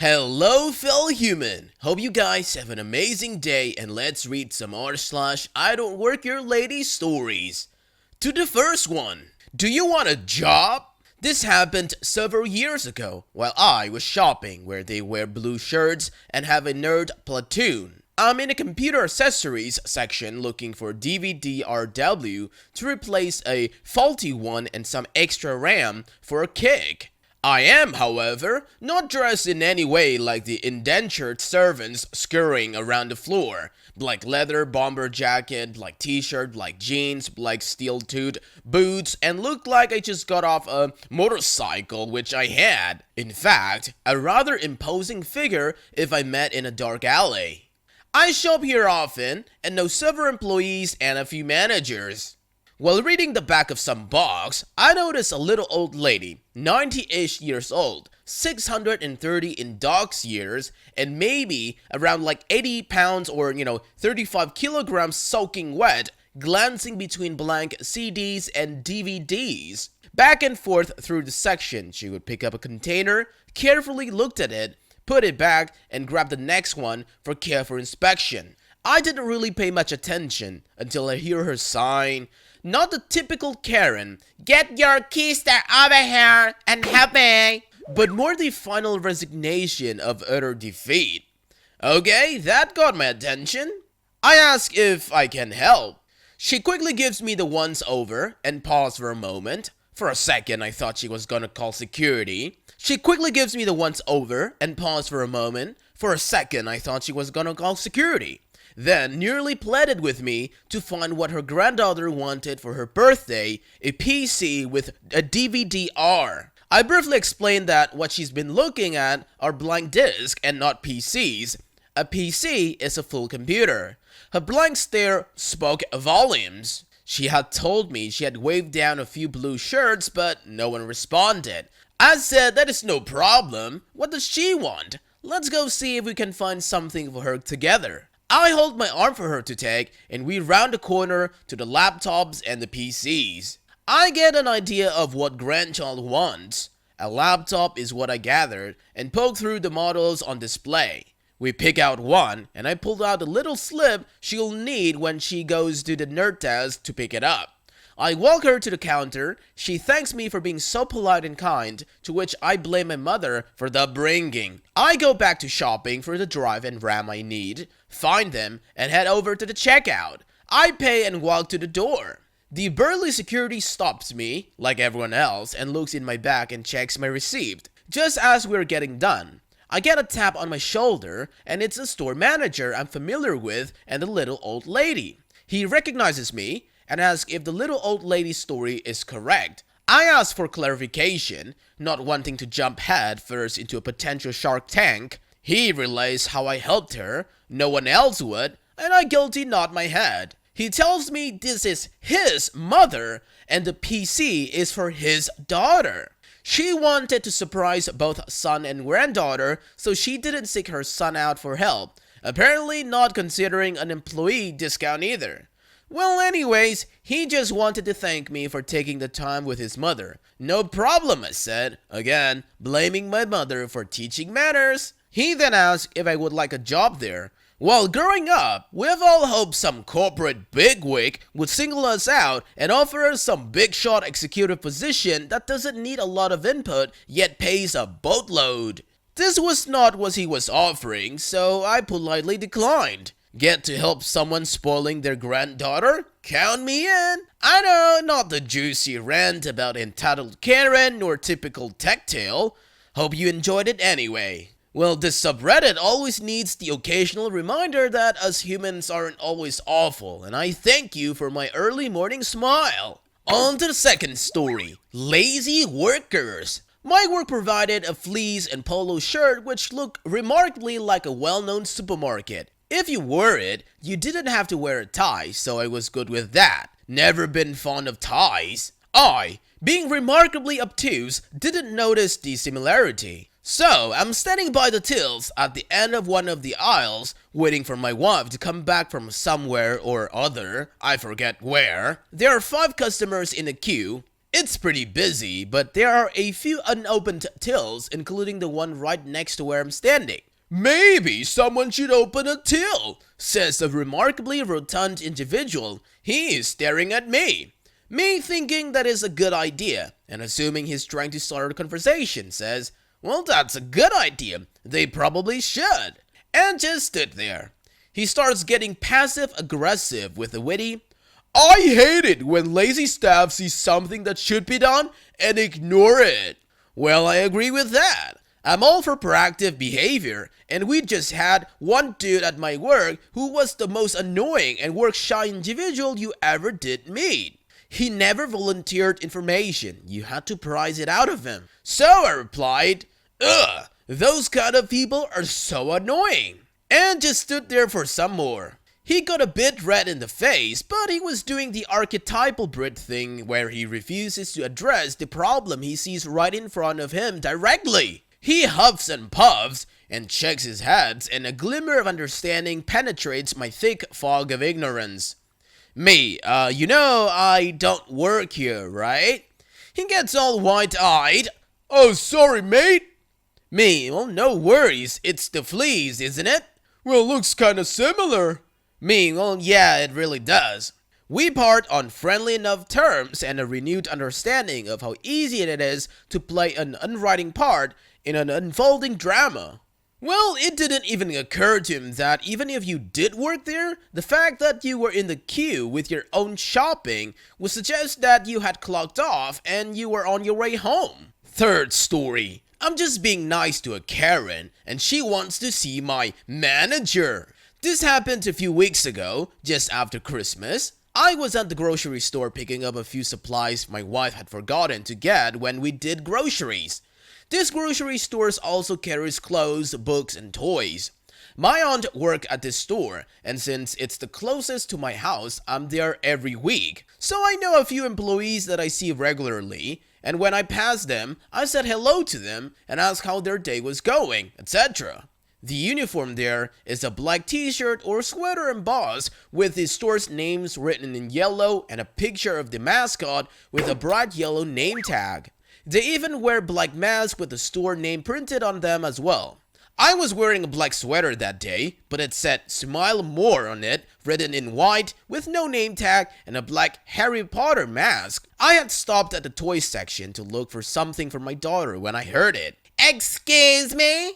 Hello fellow human, hope you guys have an amazing day and let's read some r/I don't work your lady stories. To the first one, do you want a job? This happened several years ago while I was shopping where they wear blue shirts and have a nerd platoon. I'm in a computer accessories section looking for DVDRW to replace a faulty one and some extra RAM for a kick. I am, however, not dressed in any way like the indentured servants scurrying around the floor. Black leather bomber jacket, black t-shirt, black jeans, black steel-toed boots, and looked like I just got off a motorcycle, which I had. In fact, a rather imposing figure if I met in a dark alley. I shop here often and know several employees and a few managers. While reading the back of some box, I noticed a little old lady, 90-ish years old, 630 in dog's years, and maybe around like 80 pounds or 35 kilograms soaking wet, glancing between blank CDs and DVDs. Back and forth through the section, she would pick up a container, carefully looked at it, put it back, and grab the next one for careful inspection. I didn't really pay much attention until I hear her sign. Not the typical Karen, "Get your keister over here and help me," but more the final resignation of utter defeat. Okay, that got my attention. I ask if I can help. She quickly gives me the once over and pauses for a moment. For a second, I thought she was gonna call security. She quickly gives me the once over and pauses for a moment. For a second, I thought she was gonna call security. Then nearly pleaded with me to find what her granddaughter wanted for her birthday, a PC with a DVD-R. I briefly explained that what she's been looking at are blank discs and not PCs. A PC is a full computer. Her blank stare spoke volumes. She had told me she had waved down a few blue shirts, but no one responded. I said that is no problem. What does she want? Let's go see if we can find something for her together. I hold my arm for her to take, and we round the corner to the laptops and the PCs. I get an idea of what grandchild wants. A laptop is what I gathered, and poke through the models on display. We pick out one, and I pulled out a little slip she'll need when she goes to the nerd test to pick it up. I walk her to the counter. She thanks me for being so polite and kind, to which I blame my mother for the upbringing. I go back to shopping for the drive and RAM I need, find them, and head over to the checkout. I pay and walk to the door. The burly security stops me, like everyone else, and looks in my bag and checks my receipt. Just as we're getting done, I get a tap on my shoulder, and it's a store manager I'm familiar with and the little old lady. He recognizes me and asks if the little old lady's story is correct. I ask for clarification, not wanting to jump head first into a potential Shark Tank. He relays how I helped her, no one else would, and I guilty nod my head. He tells me this is his mother and the PC is for his daughter. She wanted to surprise both son and granddaughter, so she didn't seek her son out for help, apparently not considering an employee discount either. Well, anyways, he just wanted to thank me for taking the time with his mother. No problem, I said, again, blaming my mother for teaching manners. He then asked if I would like a job there. Well, growing up, we've all hoped some corporate bigwig would single us out and offer us some big shot executive position that doesn't need a lot of input, yet pays a boatload. This was not what he was offering, so I politely declined. Get to help someone spoiling their granddaughter? Count me in. I know, not the juicy rant about entitled Karen nor typical tech tale. Hope you enjoyed it anyway. Well, this subreddit always needs the occasional reminder that us humans aren't always awful, and I thank you for my early morning smile. On to the second story, lazy workers. My work provided a fleece and polo shirt which looked remarkably like a well-known supermarket. If you wore it, you didn't have to wear a tie, so I was good with that. Never been fond of ties. I, being remarkably obtuse, didn't notice the similarity. So, I'm standing by the tills at the end of one of the aisles, waiting for my wife to come back from somewhere or other, I forget where. There are 5 customers in the queue. It's pretty busy, but there are a few unopened tills, including the one right next to where I'm standing. Maybe someone should open a till, says a remarkably rotund individual. He is staring at me. Me thinking that is a good idea, and assuming he's trying to start a conversation, says, well, that's a good idea. They probably should. And just stood there. He starts getting passive-aggressive with a witty, I hate it when lazy staff sees something that should be done and ignore it. Well, I agree with that. I'm all for proactive behavior, and we just had one dude at my work who was the most annoying and work-shy individual you ever did meet. He never volunteered information. You had to prize it out of him. So I replied, ugh, those kind of people are so annoying. And just stood there for some more. He got a bit red in the face, but he was doing the archetypal Brit thing where he refuses to address the problem he sees right in front of him directly. He huffs and puffs and shakes his head, and a glimmer of understanding penetrates my thick fog of ignorance. Me, I don't work here, right? He gets all wide-eyed. Oh, sorry, mate. Me, well, no worries. It's the fleas, isn't it? Well, looks kinda similar. Me, well, yeah, it really does. We part on friendly enough terms and a renewed understanding of how easy it is to play an unwriting part in an unfolding drama. Well, it didn't even occur to him that even if you did work there, the fact that you were in the queue with your own shopping would suggest that you had clocked off and you were on your way home. Third story. I'm just being nice to a Karen, and she wants to see my manager. This happened a few weeks ago, just after Christmas. I was at the grocery store picking up a few supplies my wife had forgotten to get when we did groceries. This grocery store also carries clothes, books, and toys. My aunt works at this store, and since it's the closest to my house, I'm there every week. So I know a few employees that I see regularly, and when I pass them, I said hello to them and ask how their day was going, etc. The uniform there is a black t-shirt or sweater embossed with the store's names written in yellow and a picture of the mascot with a bright yellow name tag. They even wear black masks with the store name printed on them as well. I was wearing a black sweater that day, but it said Smile More on it, written in white with no name tag and a black Harry Potter mask. I had stopped at the toy section to look for something for my daughter when I heard it. Excuse me?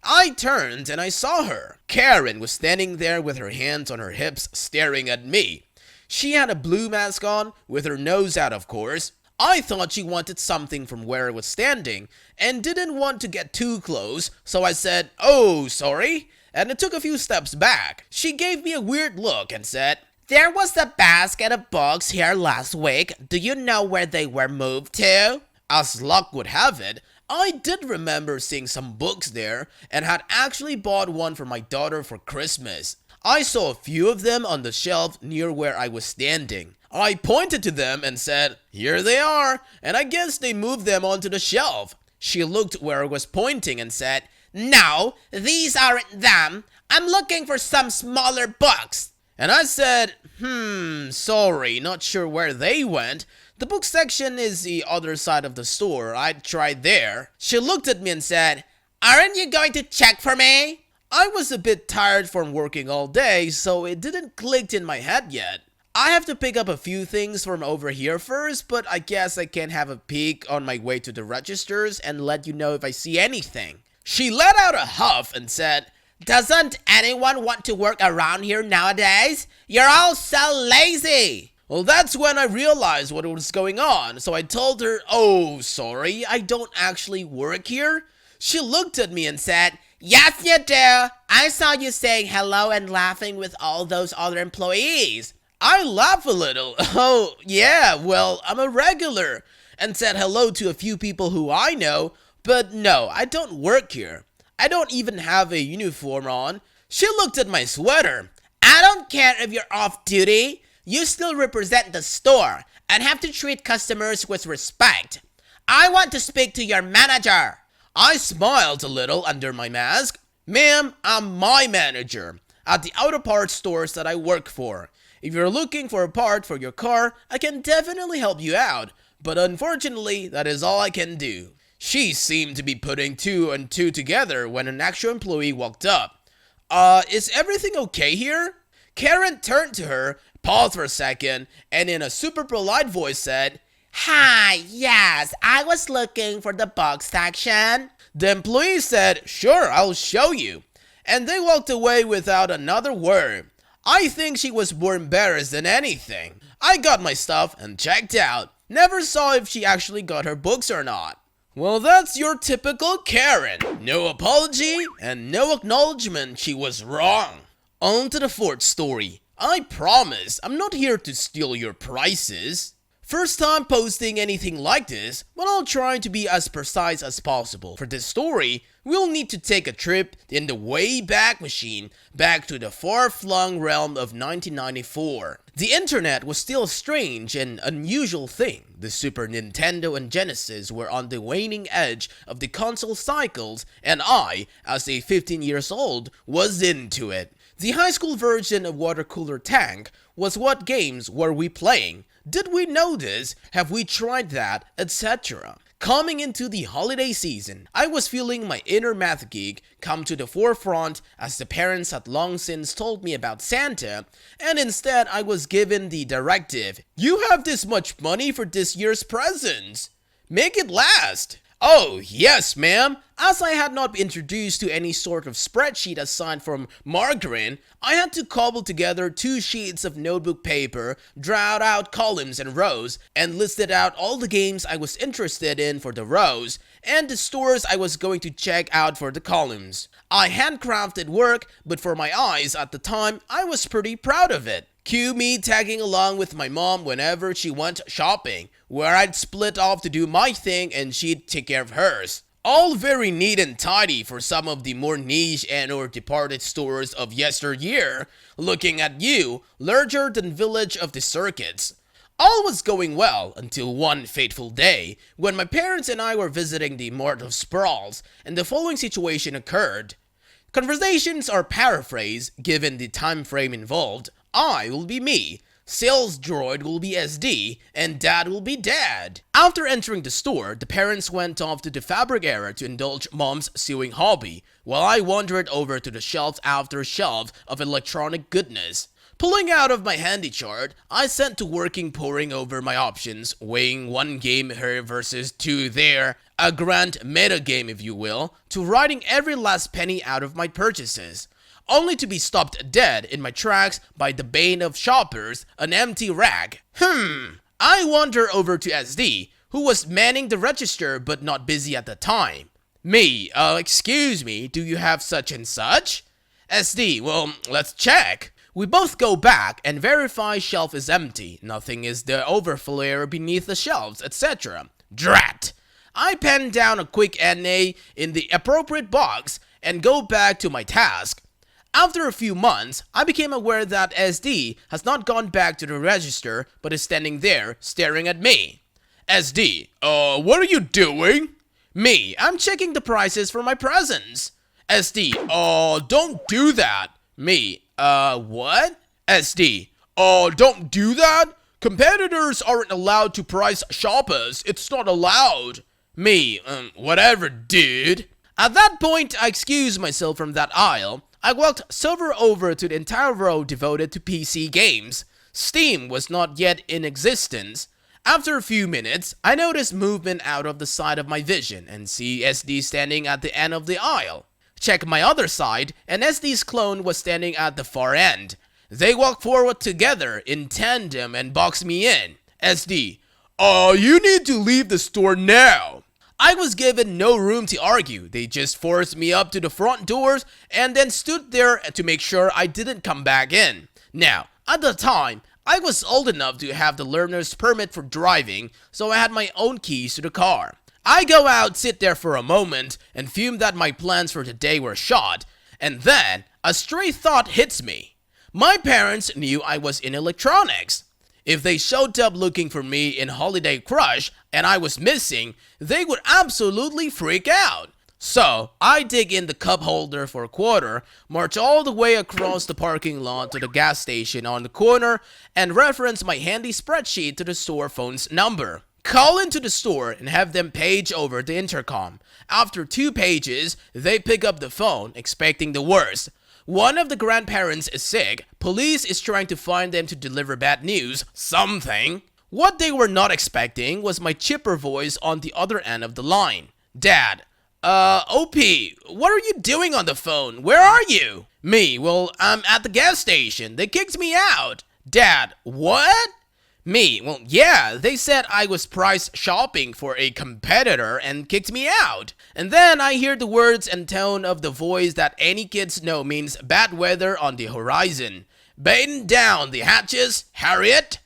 I turned and I saw her. Karen was standing there with her hands on her hips staring at me. She had a blue mask on, with her nose out of course. I thought she wanted something from where I was standing and didn't want to get too close, so I said, oh, sorry, and I took a few steps back. She gave me a weird look and said, there was a basket of books here last week. Do you know where they were moved to? As luck would have it, I did remember seeing some books there and had actually bought one for my daughter for Christmas. I saw a few of them on the shelf near where I was standing. I pointed to them and said, here they are, and I guess they moved them onto the shelf. She looked where I was pointing and said, no, these aren't them. I'm looking for some smaller books. And I said, sorry, not sure where they went. The book section is the other side of the store. I'd tried there. She looked at me and said, aren't you going to check for me? I was a bit tired from working all day, so it didn't click in my head yet. I have to pick up a few things from over here first, but I guess I can have a peek on my way to the registers and let you know if I see anything. She let out a huff and said, doesn't anyone want to work around here nowadays? You're all so lazy. Well, that's when I realized what was going on, so I told her, oh, sorry, I don't actually work here. She looked at me and said, yes, you do. I saw you saying hello and laughing with all those other employees. I laughed a little. Oh, yeah, well, I'm a regular, and said hello to a few people who I know, but no, I don't work here. I don't even have a uniform on. She looked at my sweater. I don't care if you're off duty. You still represent the store and have to treat customers with respect. I want to speak to your manager. I smiled a little under my mask. Ma'am, I'm my manager at the auto parts stores that I work for. If you're looking for a part for your car, I can definitely help you out, but unfortunately, that is all I can do. She seemed to be putting two and two together when an actual employee walked up. Is everything okay here? Karen turned to her, paused for a second, and in a super polite voice said, "Hi, yes, I was looking for the bug section." The employee said, "Sure, I'll show you." And they walked away without another word. I think she was more embarrassed than anything. I got my stuff and checked out. Never saw if she actually got her books or not. Well, that's your typical Karen. No apology and no acknowledgement she was wrong. On to the fourth story. I promise I'm not here to steal your prices. First time posting anything like this, but I'll try to be as precise as possible. For this story, we'll need to take a trip in the Wayback Machine back to the far-flung realm of 1994. The internet was still a strange and unusual thing. The Super Nintendo and Genesis were on the waning edge of the console cycles, and I, as a 15 years old, was into it. The high school version of Water Cooler Tank was what games were we playing? Did we know this? Have we tried that? Etc. Coming into the holiday season, I was feeling my inner math geek come to the forefront as the parents had long since told me about Santa, and instead I was given the directive, "You have this much money for this year's presents. Make it last." Oh, yes, ma'am. As I had not been introduced to any sort of spreadsheet aside from margarine, I had to cobble together 2 sheets of notebook paper, drawed out columns and rows, and listed out all the games I was interested in for the rows, and the stores I was going to check out for the columns. I handcrafted work, but for my eyes at the time, I was pretty proud of it. Cue me tagging along with my mom whenever she went shopping, where I'd split off to do my thing and she'd take care of hers. All very neat and tidy for some of the more niche and or departed stores of yesteryear, looking at you, larger than village of the circuits. All was going well until one fateful day, when my parents and I were visiting the Mart of Sprawls, and the following situation occurred. Conversations are paraphrased, given the time frame involved. I will be me, sales droid will be SD, and dad will be dad. After entering the store, the parents went off to the fabric area to indulge mom's sewing hobby, while I wandered over to the shelf after shelf of electronic goodness. Pulling out of my handy chart, I set to working poring over my options, weighing 1 game here versus 2 there, a grand meta game if you will, to writing every last penny out of my purchases. Only to be stopped dead in my tracks by the bane of shoppers, an empty rack. I wander over to SD, who was manning the register but not busy at the time. Me, excuse me, do you have such and such? SD, well, let's check. We both go back and verify shelf is empty, nothing is the overflow beneath the shelves, etc. Drat! I pen down a quick NA in the appropriate box and go back to my task. After a few months, I became aware that SD has not gone back to the register but is standing there staring at me. SD, what are you doing? Me, I'm checking the prices for my presents. SD, don't do that. Me, what? SD, don't do that? Competitors aren't allowed to price shoppers, it's not allowed. Me, whatever, dude. At that point, I excused myself from that aisle. I walked sober over to the entire row devoted to PC games. Steam was not yet in existence. After a few minutes, I noticed movement out of the side of my vision and see SD standing at the end of the aisle. Check my other side, and SD's clone was standing at the far end. They walked forward together in tandem and boxed me in. SD, you need to leave the store now. I was given no room to argue. They just forced me up to the front doors and then stood there to make sure I didn't come back in. Now, at the time, I was old enough to have the learner's permit for driving, so I had my own keys to the car. I go out, sit there for a moment, and fume that my plans for the day were shot, and then a stray thought hits me. My parents knew I was in electronics. If they showed up looking for me in Holiday Crush and I was missing, they would absolutely freak out. So, I dig in the cup holder for a quarter, march all the way across the parking lot to the gas station on the corner, and reference my handy spreadsheet to the store phone's number. call into the store and have them page over the intercom. After 2 pages, they pick up the phone, expecting the worst. One of the grandparents is sick. Police is trying to find them to deliver bad news, something. What they were not expecting was my chipper voice on the other end of the line. Dad, OP, what are you doing on the phone? Where are you? Me, well, I'm at the gas station. They kicked me out. Dad, what? Me, well, yeah, they said I was price shopping for a competitor and kicked me out. And then I hear the words and tone of the voice that any kids know means bad weather on the horizon. Batten down the hatches, Harriet.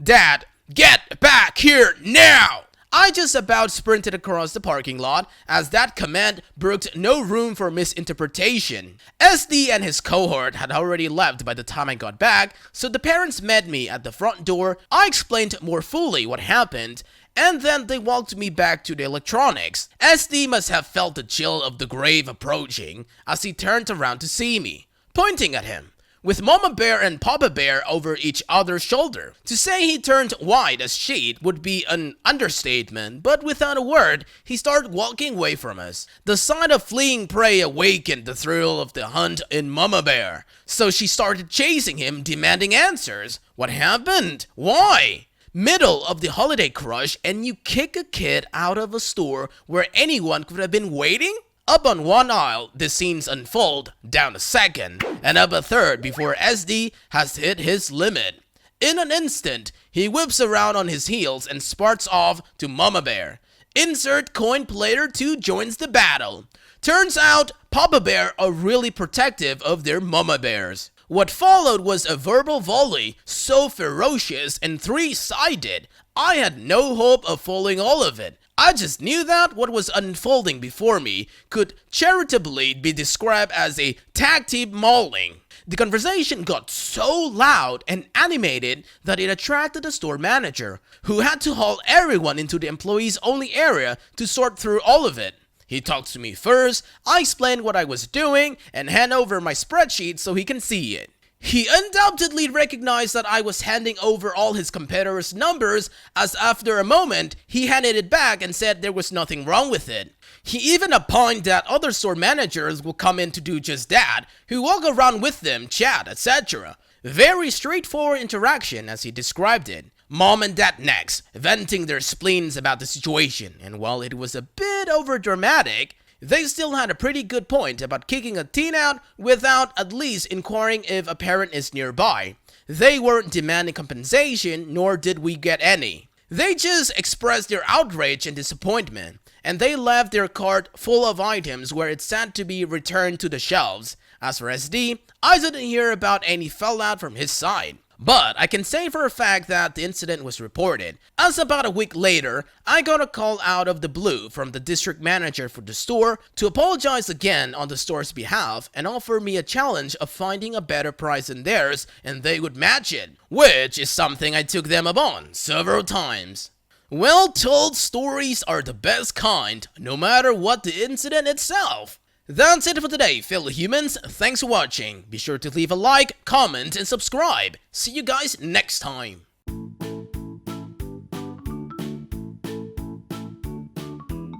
Dad, get back here now! I just about sprinted across the parking lot as that command brooked no room for misinterpretation. SD and his cohort had already left by the time I got back, so the parents met me at the front door. I explained more fully what happened, and then they walked me back to the electronics. SD must have felt the chill of the grave approaching as he turned around to see me, pointing at him, with Mama Bear and Papa Bear over each other's shoulder. To say he turned white as sheet would be an understatement, but without a word, he started walking away from us. The sight of fleeing prey awakened the thrill of the hunt in Mama Bear, so she started chasing him, demanding answers. What happened? Why? Middle of the holiday crush, and you kick a kid out of a store where anyone could have been waiting? Up on one aisle, the scenes unfold, down a second, and up a third before SD has hit his limit. In an instant, he whips around on his heels and sparks off to Mama Bear. Insert coin player 2 joins the battle. Turns out, Papa Bear are really protective of their Mama Bears. What followed was a verbal volley so ferocious and 3-sided, I had no hope of following all of it. I just knew that what was unfolding before me could charitably be described as a tag team mauling. The conversation got so loud and animated that it attracted the store manager, who had to haul everyone into the employees only area to sort through all of it. He talked to me first, I explained what I was doing, and hand over my spreadsheet so he can see it. He undoubtedly recognized that I was handing over all his competitors' numbers, as after a moment, he handed it back and said there was nothing wrong with it. He even opined that other store managers will come in to do just that, who walk around with them, chat, etc. Very straightforward interaction as he described it. Mom and Dad next, venting their spleens about the situation, and while it was a bit overdramatic, they still had a pretty good point about kicking a teen out without at least inquiring if a parent is nearby. They weren't demanding compensation, nor did we get any. They just expressed their outrage and disappointment, and they left their cart full of items where it sat to be returned to the shelves. As for SD, I didn't hear about any fallout from his side. But I can say for a fact that the incident was reported, as about a week later, I got a call out of the blue from the district manager for the store to apologize again on the store's behalf and offer me a challenge of finding a better price than theirs and they would match it, which is something I took them up on several times. Well-told stories are the best kind, no matter what the incident itself. That's it for today, fellow humans. Thanks for watching. Be sure to leave a like, comment, and subscribe. See you guys next time.